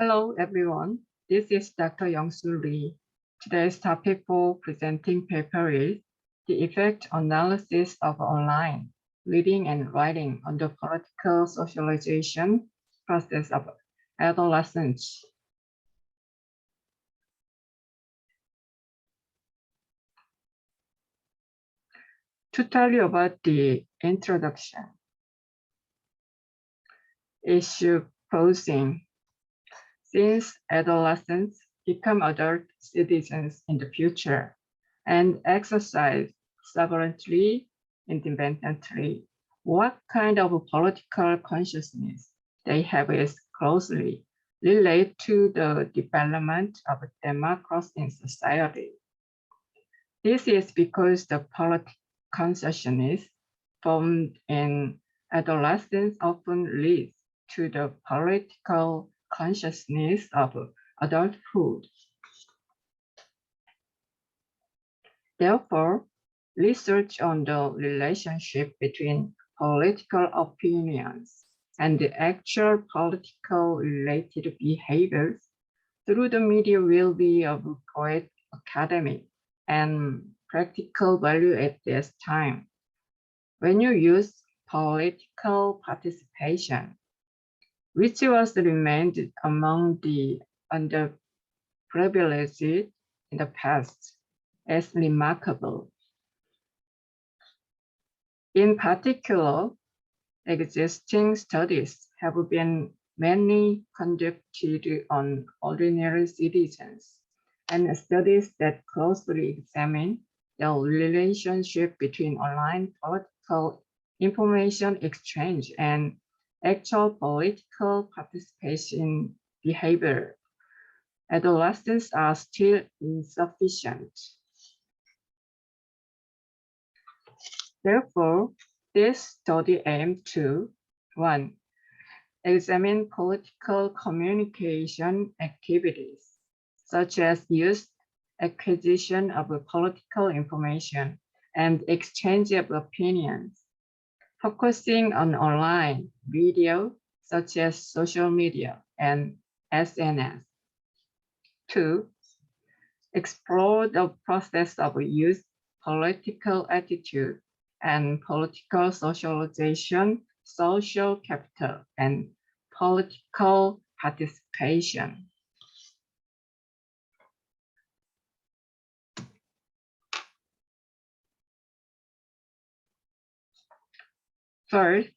Hello, everyone. This is Dr. Young-Soo Lee. Today's topic for presenting paper is the effect analysis of online reading and writing on the political socialization process of adolescents. To tell you about the introduction, issue posing. Since adolescents become adult citizens in the future and exercise sovereignty independently, what kind of political consciousness they have is closely related to the development of democracy in society. This is because the political consciousness formed in adolescence often leads to the political consciousness of adulthood. Therefore, research on the relationship between political opinions and the actual political related behaviors through the media will be of great academic and practical value at this time. When you use political participation, which was remained among the underprivileged in the past, as remarkable. In particular, existing studies have been mainly conducted on ordinary citizens, and studies that closely examine the relationship between online political information exchange and actual political participation behavior. Adolescents are still insufficient. Therefore, this study aimed to 1. Examine political communication activities, such as use, acquisition of political information, and exchange of opinions, focusing on online video, such as social media and SNS. 2. Explore the process of youth political attitude and political socialization, social capital, and political participation. First,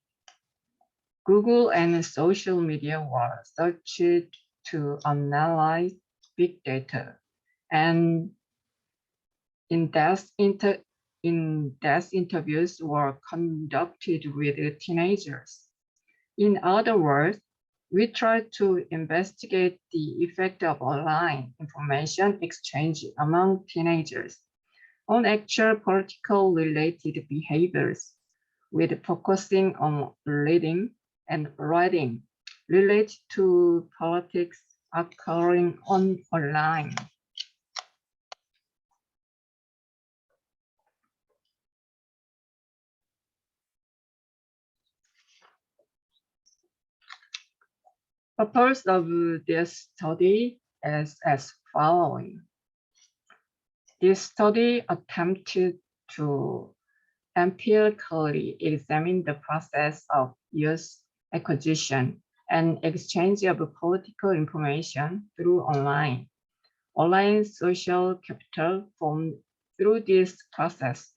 Google and social media were searched to analyze big data, and in-depth interviews were conducted with teenagers. In other words, we tried to investigate the effect of online information exchange among teenagers on actual political related behaviors, with focusing on reading and writing related to politics occurring online. The purpose of this study is as following. This study attempted to empirically examine the process of youth acquisition and exchange of political information through online social capital formed through this process,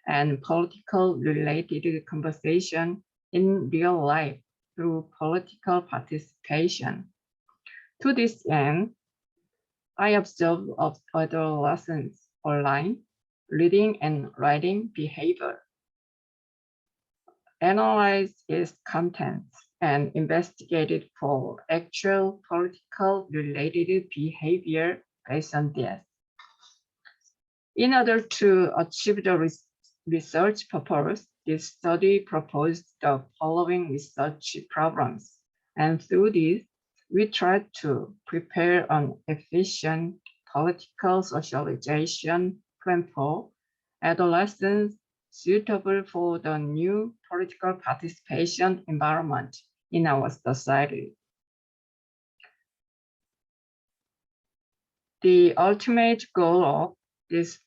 and political related conversation in real life through political participation. To this end, I observed adolescents online reading and writing behavior, analyzed its contents, and investigated for actual political related behavior based on this. In order to achieve the research purpose, this study proposed the following research problems, and through this, we tried to prepare an efficient political socialization plan for adolescents suitable for the new political participation environment in our society. The ultimate goal of this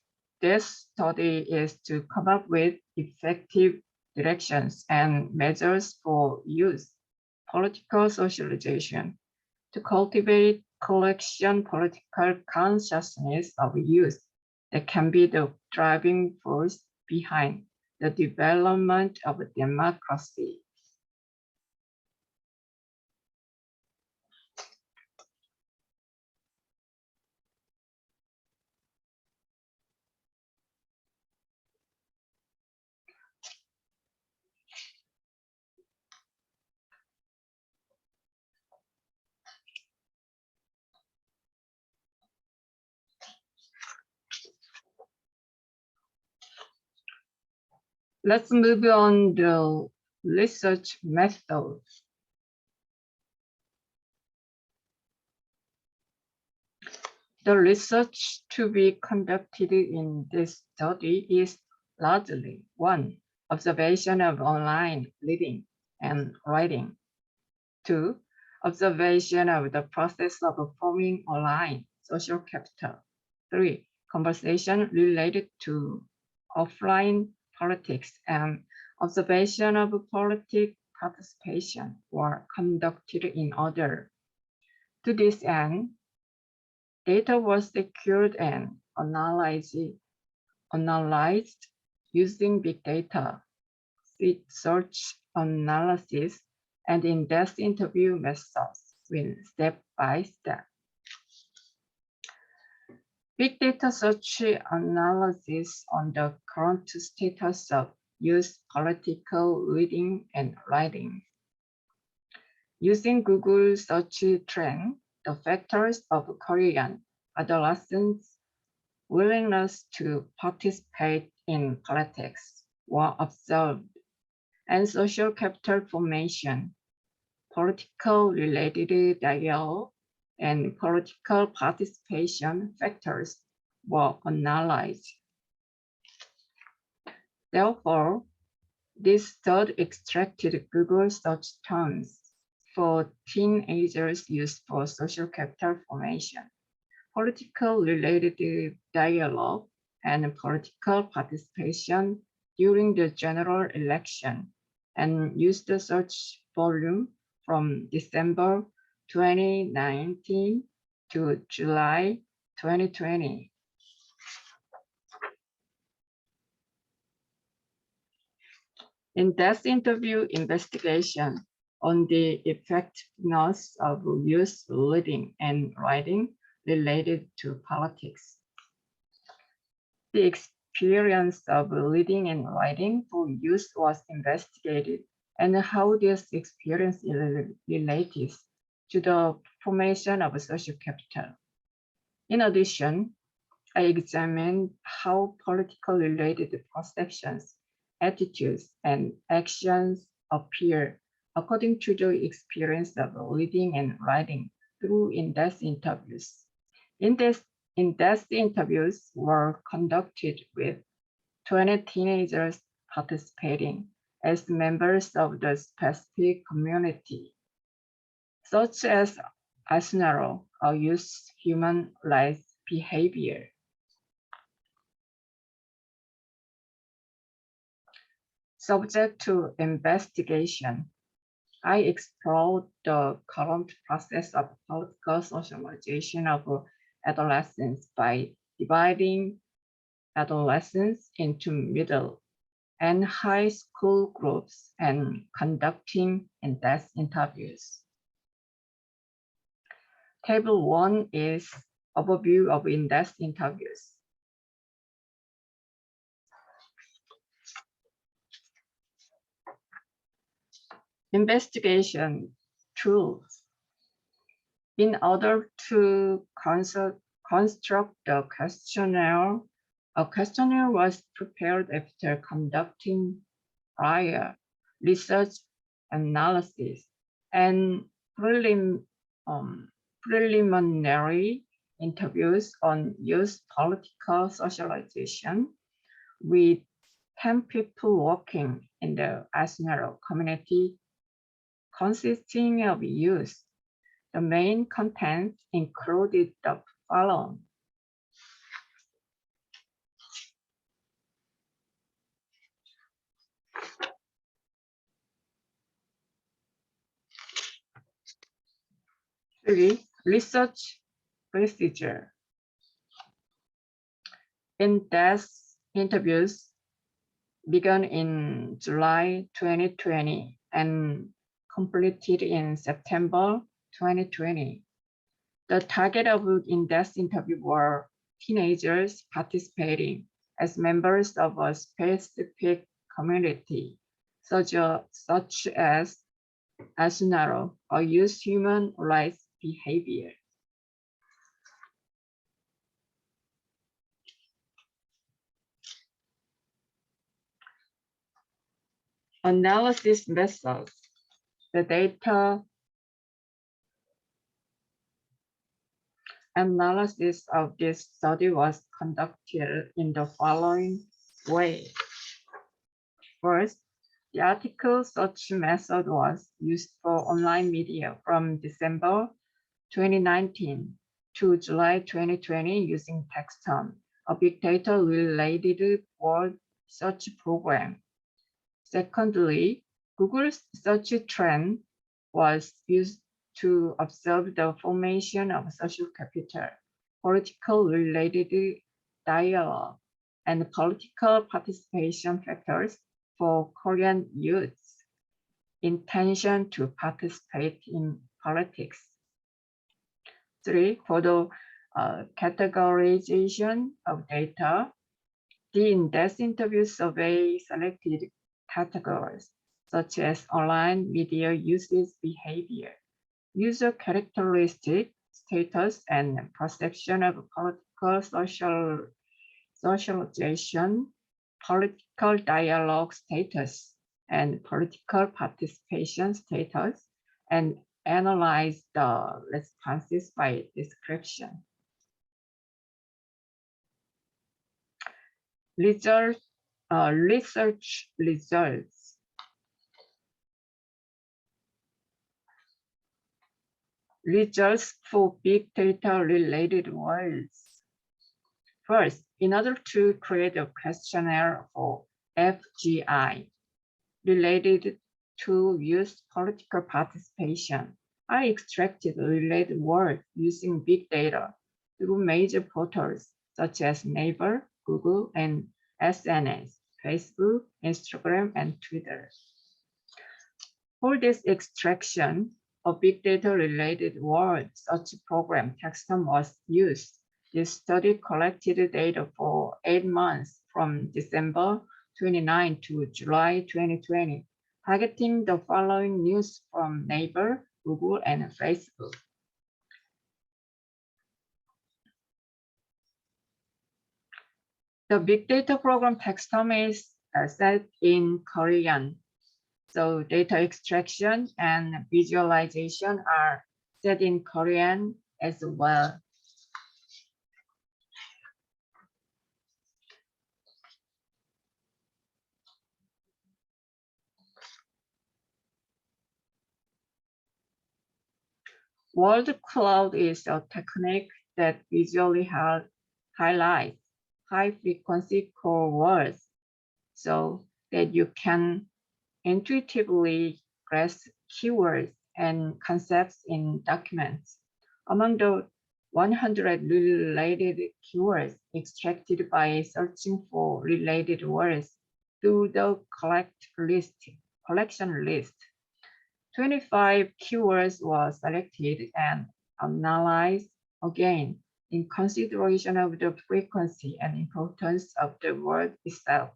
study is to come up with effective directions and measures for youth political socialization to cultivate collection political consciousness of youth that can be the driving force behind the development of democracy. Let's move on to the research method. The research to be conducted in this study is largely one, observation of online reading and writing. Two, observation of the process of forming online social capital. Three, conversation related to offline politics and observation of political participation were conducted in order. To this end, data was secured and analyzed using big data, search analysis, and in-depth interview methods step by step. Big data search analysis on the current status of youth political reading and writing. Using Google search trend, the factors of Korean adolescents' willingness to participate in politics were observed, and social capital formation, political related dialogue, and political participation factors were analyzed. Therefore, this study extracted Google search terms for teenagers used for social capital formation, political related dialogue, and political participation during the general election, and used the search volume from December 2019 to July 2020. In-depth interview investigation on the effectiveness of youth reading and writing related to politics. The experience of reading and writing for youth was investigated, and how this experience related to the formation of social capital. In addition, I examined how political related perceptions, attitudes, and actions appear according to the experience of reading and writing through in-depth interviews. In-depth interviews were conducted with 20 teenagers participating as members of the specific community, such as Asnaro, a youth human rights behavior. Subject to investigation, I explored the current process of political socialization of adolescents by dividing adolescents into middle and high school groups and conducting in-depth interviews. Table 1 is overview of in-depth interviews. Investigation tools. In order to construct the questionnaire, a questionnaire was prepared after conducting prior research analysis and preliminary interviews on youth political socialization with 10 people working in the Asnaro community consisting of youth. The main contents included the following: 3. Research procedure. In-depth interviews began in July 2020 and completed in September 2020. The target of in-depth interview were teenagers participating as members of a specific community, such as Asunaro, or youth human rights behavior. Analysis methods. The data analysis of this study was conducted in the following way. First, the article search method was used for online media from December 2019 to July 2020 using Texton, a big data related word search program. Secondly, Google's search trend was used to observe the formation of social capital, political related dialogue, and political participation factors for Korean youth's intention to participate in politics. 3. For the categorization of data, the in-depth interview survey selected categories such as online media usage behavior, user characteristic, status, and perception of political socialization, political dialogue status, and political participation status, and analyze the responses by description. Research results. Results for big data related words. First, in order to create a questionnaire for FGI related to youth political participation, I extracted related words using big data through major portals such as Naver, Google, and SNS, Facebook, Instagram, and Twitter. For this extraction of big data related word search program, Texton was used. This study collected data for 8 months from December 29 to July 2020, targeting the following news from Naver, Google, and Facebook. The big data program Texton is set in Korean, so data extraction and visualization are set in Korean as well. Word cloud is a technique that visually highlights high-frequency core words so that you can intuitively grasp keywords and concepts in documents. Among the 100 related keywords extracted by searching for related words through the collection list, 25 keywords were selected and analyzed again in consideration of the frequency and importance of the word itself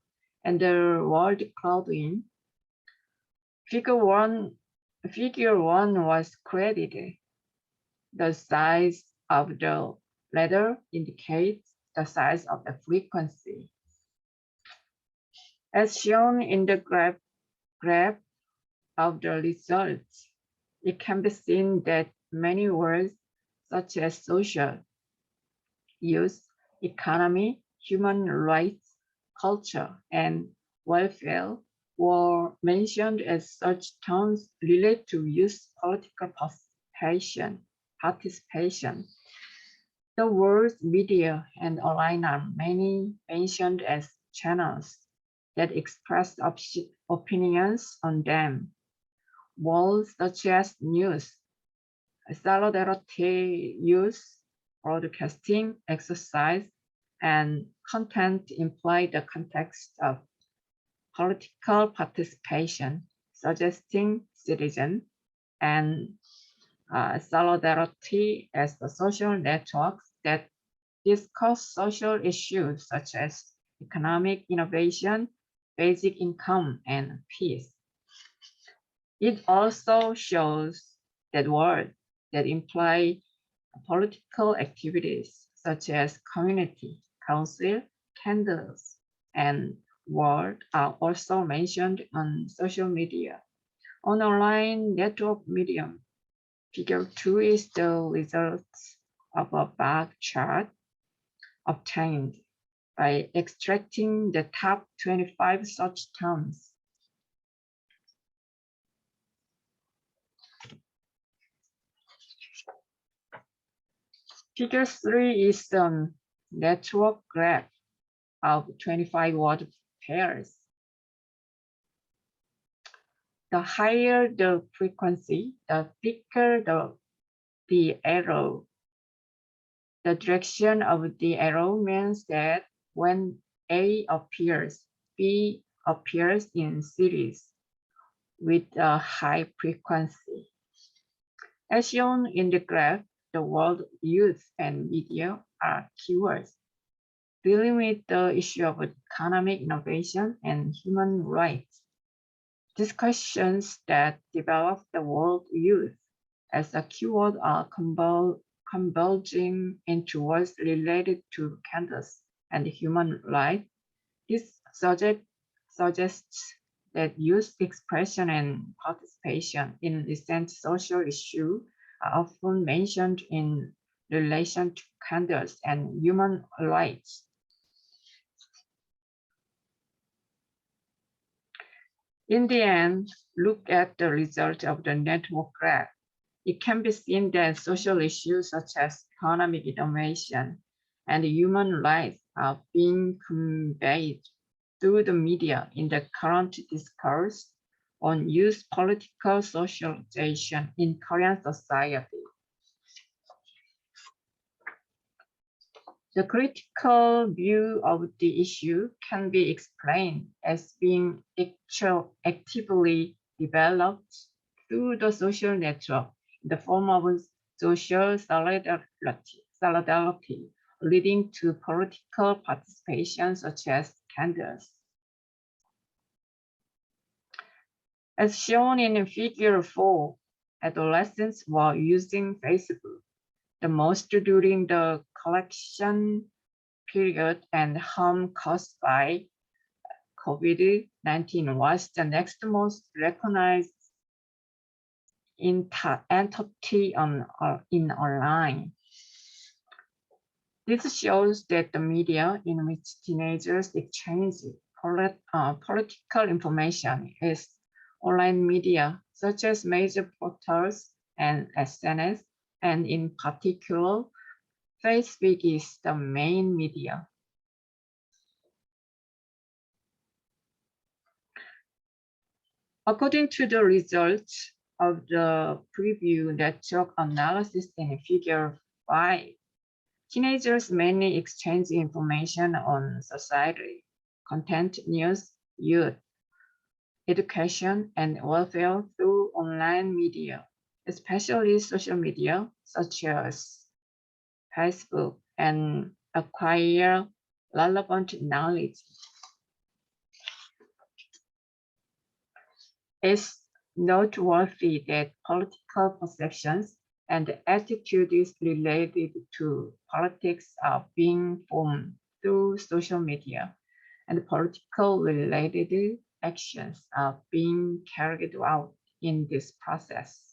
and the word clouding. Figure one was credited. The size of the letter indicates the size of the frequency. As shown in the graph of the results, it can be seen that many words such as social, youth, economy, human rights, culture, and welfare were mentioned as such terms related to youth political participation. The words media and online are many mentioned as channels that express opinions on them. Words such as news, solidarity use, broadcasting, exercise, and content imply the context of political participation, suggesting citizen and solidarity as the social networks that discuss social issues such as economic innovation, basic income, and peace. It also shows that words that imply political activities such as community, council, candles, and ward are also mentioned on social media. On online network medium, figure 2 is the result of a bar chart obtained by extracting the top 25 such terms. Figure 3 is the network graph of 25 word pairs. The higher the frequency, the thicker the arrow. The direction of the arrow means that when A appears, B appears in series with a high frequency. As shown in the graph, the word youth and media are keywords dealing with the issue of economic innovation and human rights. Discussions that develop the word youth as a keyword are converging into words related to candles and human rights. This suggests that youth expression and participation in recent social issues are often mentioned in relation to candles and human rights. In the end, look at the result of the network graph. It can be seen that social issues such as economic innovation and human rights are being conveyed through the media in the current discourse on youth political socialization in Korean society. The critical view of the issue can be explained as being actively developed through the social network in the form of social solidarity, leading to political participation such as candles. As shown in figure 4, adolescents were using Facebook the most during the collection period, and harm caused by COVID-19 was the next most recognized entity in online. This shows that the media in which teenagers exchange political information is online media, such as major portals and SNS, and in particular, Facebook is the main media. According to the results of the preview network analysis in figure 5, teenagers mainly exchange information on society, content, news, youth, education, and welfare through online media, especially social media such as Facebook, and acquire relevant knowledge. It's noteworthy that political perceptions and attitudes related to politics are being formed through social media, and political related actions are being carried out in this process.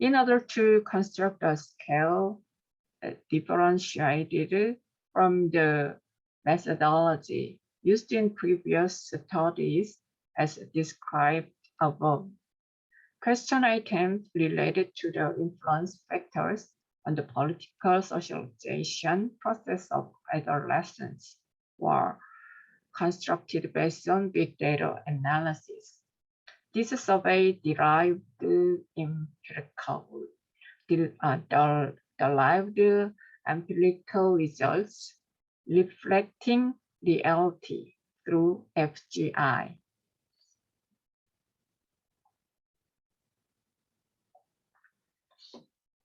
In order to construct a scale differentiated from the methodology used in previous studies as described above, question items related to the influence factors on the political socialization process of adolescents were constructed based on big data analysis. This survey derived empirical results reflecting reality through FGI.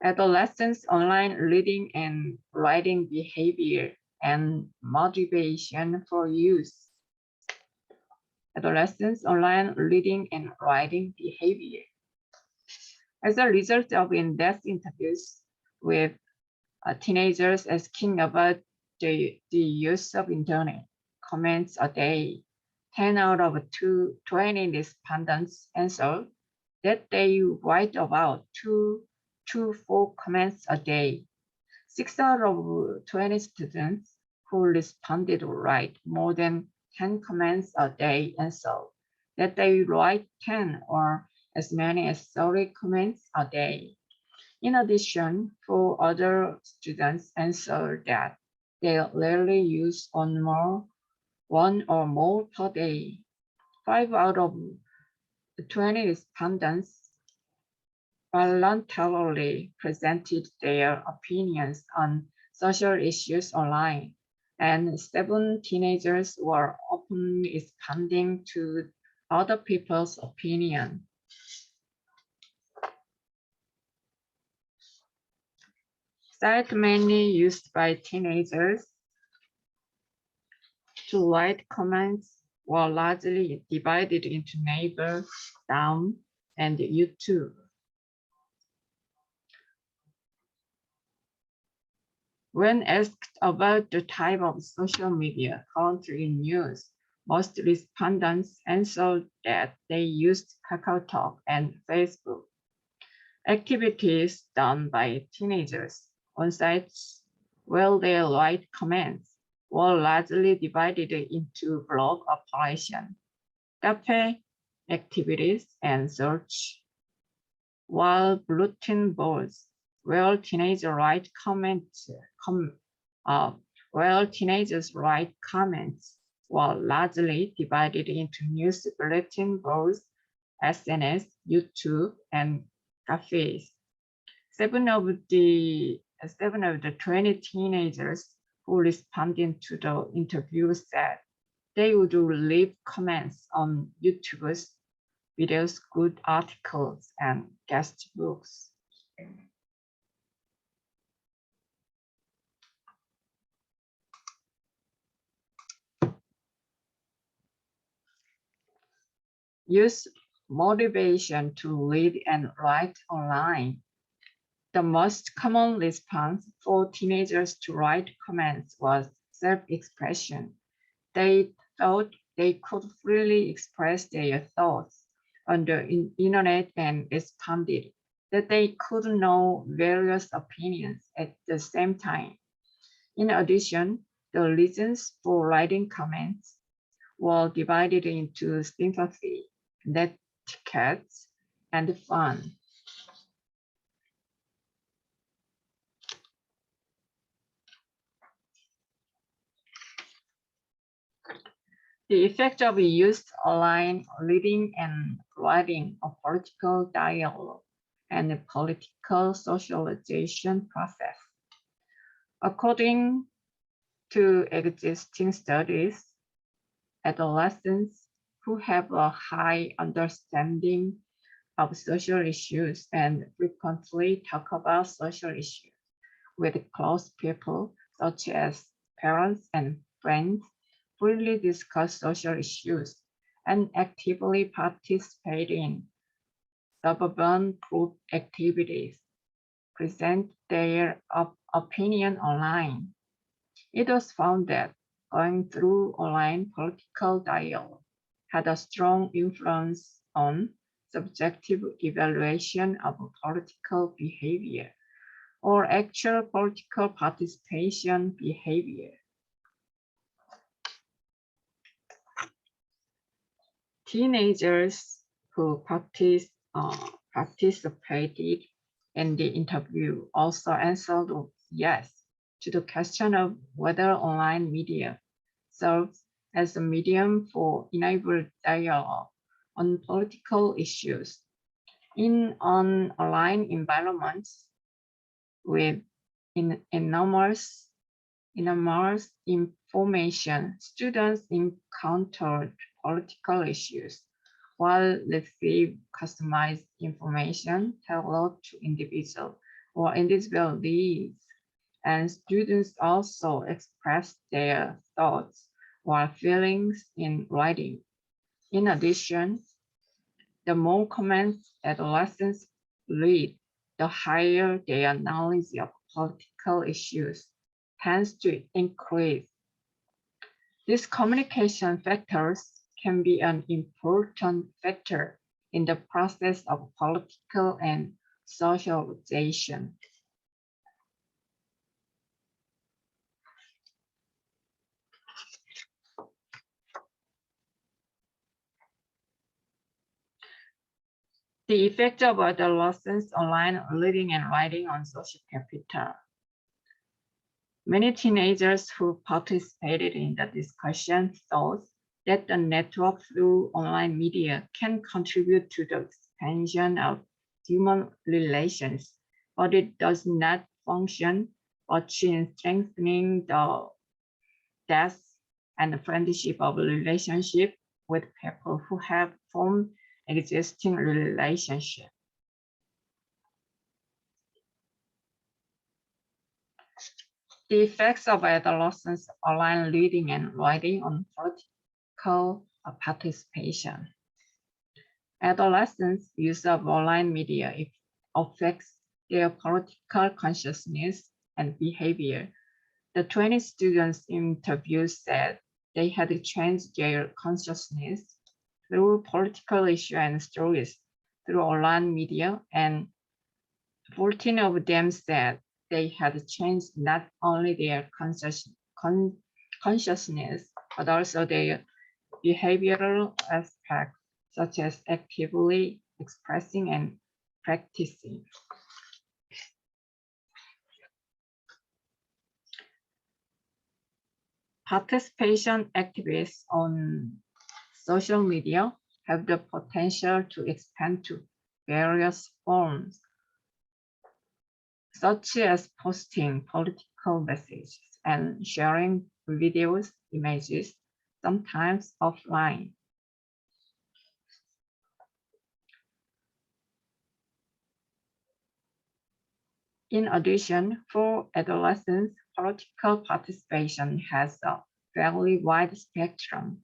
Adolescents' online reading and writing behavior and motivation for use. Adolescents' online reading and writing behavior. As a result of in-depth interviews with teenagers asking about the use of internet comments a day, 10 out of 20 respondents answered that they write about 2 to 4 comments a day. 6 out of 20 students who responded write more than 10 comments a day answered that they write 10 or as many as 30 comments a day. In addition, 4 other students answered that they rarely use one or more per day. 5 out of 20 respondents voluntarily presented their opinions on social issues online, and 7 teenagers were openly responding to other people's opinion. Site mainly used by teenagers to write comments were largely divided into Naver, Down, and YouTube. When asked about the type of social media currently in use, most respondents answered that they used KakaoTalk and Facebook. Activities done by teenagers on sites where they write comments were largely divided into blog operation, cafe activities, and search, while bulletin boards where teenagers write comments were largely divided into news bulletin boards, SNS, YouTube, and cafes. 7 of the 20 teenagers who responded to the interview said they would leave comments on YouTube's videos, good articles, and guest books. Use motivation to read and write online. The most common response for teenagers to write comments was self-expression. They thought they could freely express their thoughts on the internet and responded that they could know various opinions at the same time. In addition, the reasons for writing comments were divided into sympathy, netiquette, and fun. The effect of used online reading and writing of political dialogue and the political socialization process. According to existing studies, adolescents who have a high understanding of social issues and frequently talk about social issues with close people such as parents and friends, freely discuss social issues and actively participate in suburban group activities, present their opinion online. It was found that going through online political dialogue had a strong influence on subjective evaluation of political behavior or actual political participation behavior. Teenagers who participated in the interview also answered yes to the question of whether online media serves as a medium for enabled dialogue on political issues. In an online environment with enormous information, students encountered political issues while receive customized information tailored to individual needs. And students also express their thoughts or feelings in writing. In addition, the more comments adolescents read, the higher their knowledge of political issues tends to increase. These communication factors can be an important factor in the process of political and socialization. The effect of adolescents' online reading and writing on social capital. Many teenagers who participated in the discussion thought that the network through online media can contribute to the expansion of human relations, but it does not function much in strengthening the depth and the friendship of a relationship with people who have formed existing relationship. The effects of adolescents' online reading and writing on political participation. Adolescents' use of online media affects their political consciousness and behavior. The 20 students interviewed said they had changed their consciousness through political issues and stories through online media, and 14 of them said they had changed not only their consciousness, but also their behavioral aspects, such as actively expressing and practicing. Participation activities on social media have the potential to expand to various forms, such as posting political messages and sharing videos, images, sometimes offline. In addition, for adolescents, political participation has a fairly wide spectrum.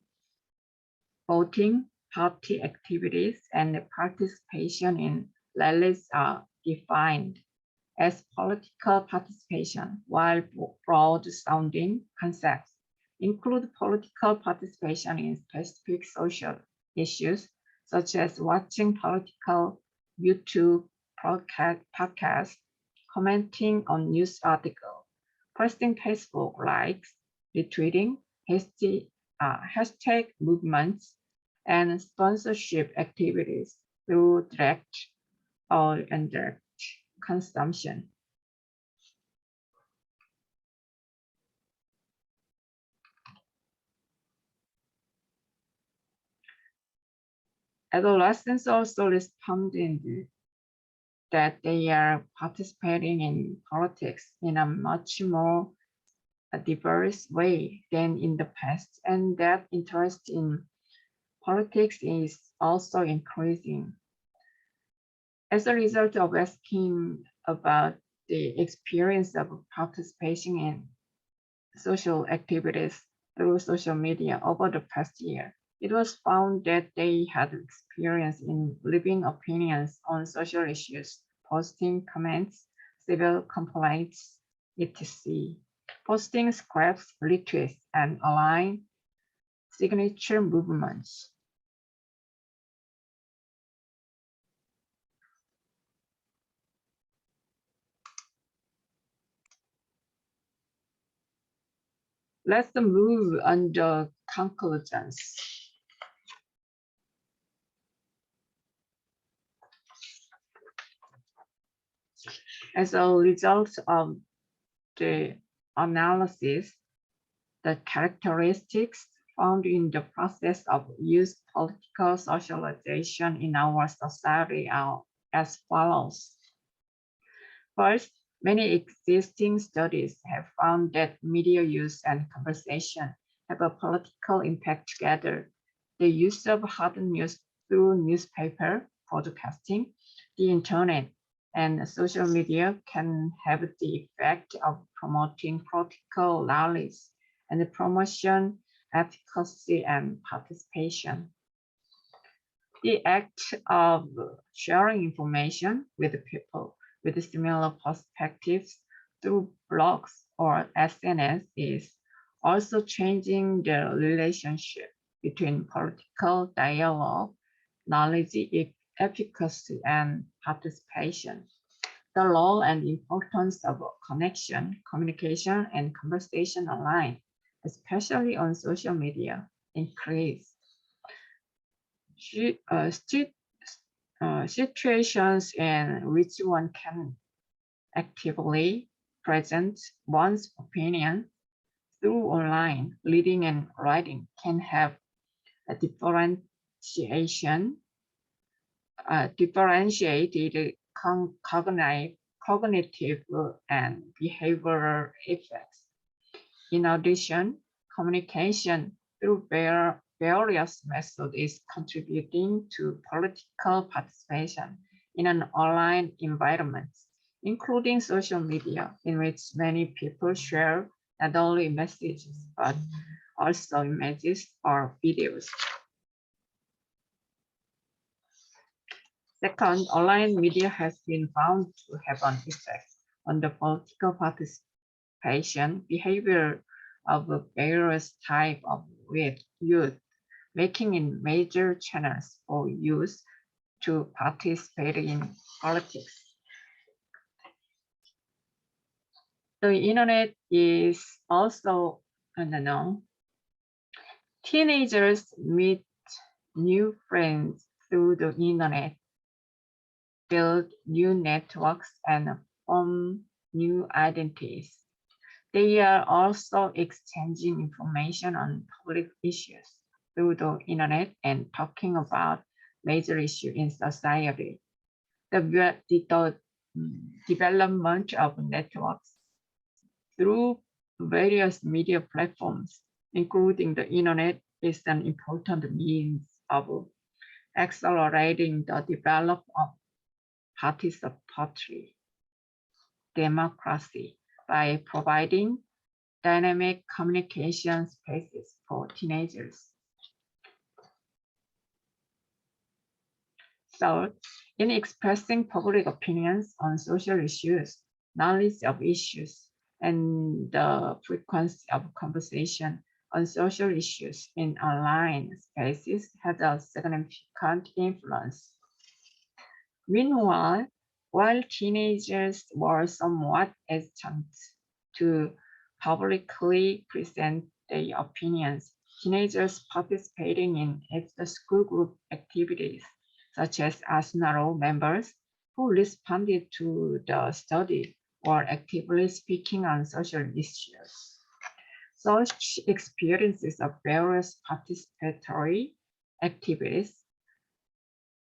Voting, party activities, and participation in rallies are defined as political participation, while broad-sounding concepts include political participation in specific social issues, such as watching political YouTube podcasts, commenting on news articles, posting Facebook likes, retweeting hashtag movements, and sponsorship activities through direct or indirect consumption. Adolescents also responded that they are participating in politics in a much more diverse way than in the past, and that interest in politics is also increasing. As a result of asking about the experience of participation in social activities through social media over the past year, it was found that they had experience in leaving opinions on social issues, posting comments, civil complaints, etc., posting scripts, retweets, and online signature movements. Let's move on the conclusions. As a result of the analysis, the characteristics, found in the process of youth political socialization in our society are as follows. First, many existing studies have found that media use and conversation have a political impact together. The use of hard news through newspaper, podcasting, the internet, and social media can have the effect of promoting political knowledge and the promotion, efficacy, and participation. The act of sharing information with people with similar perspectives through blogs or SNS is also changing the relationship between political dialogue, knowledge efficacy, and participation. The role and importance of connection, communication, and conversation online, especially on social media, increase. Situations in which one can actively present one's opinion through online reading and writing can have a differentiated cognitive and behavioral effects. In addition, communication through various methods is contributing to political participation in an online environment, including social media, in which many people share not only messages, but also images or videos. Second, online media has been found to have an effect on the political participation behavior of various types of youth, making it major channels for youth to participate in politics. The internet is also, teenagers meet new friends through the internet, build new networks, and form new identities. They are also exchanging information on public issues through the internet and talking about major issues in society. The development of networks through various media platforms, including the internet, is an important means of accelerating the development of participatory democracy by providing dynamic communication spaces for teenagers. Third, in expressing public opinions on social issues, knowledge of issues, and the frequency of conversation on social issues in online spaces has a significant influence. Meanwhile, while teenagers were somewhat hesitant to publicly present their opinions, teenagers participating in after-school group activities, such as Arsenal members who responded to the study, were actively speaking on social issues. Such experiences of various participatory activities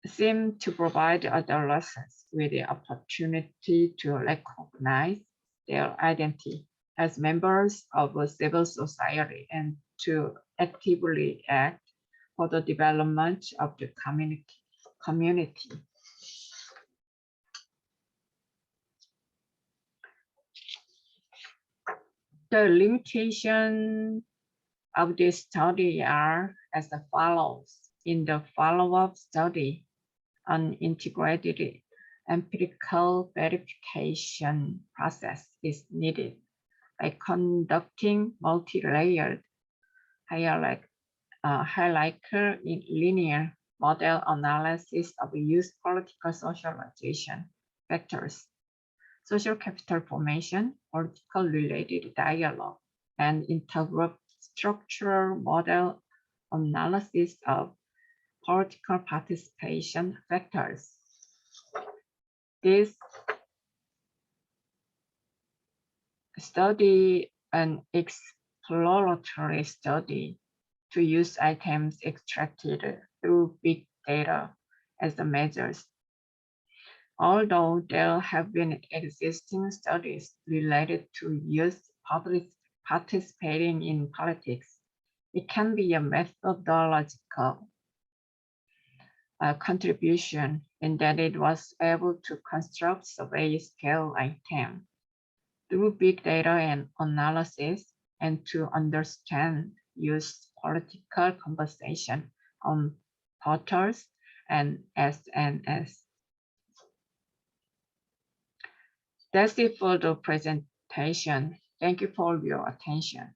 seem to provide adolescents with the opportunity to recognize their identity as members of a civil society and to actively act for the development of the community. The limitations of this study are as follows. In the follow-up study, an integrated empirical verification process is needed by conducting multi-layered hierarchical linear model analysis of youth political socialization factors, social capital formation, political related dialogue, and intergroup structural model analysis of political participation factors. This study, an exploratory study, to use items extracted through big data as the measures. Although there have been existing studies related to youth participating in politics, it can be a methodological contribution in that it was able to construct survey scale items through big data and analysis and to understand youth political conversation on portals and SNS. That's it for the presentation. Thank you for your attention.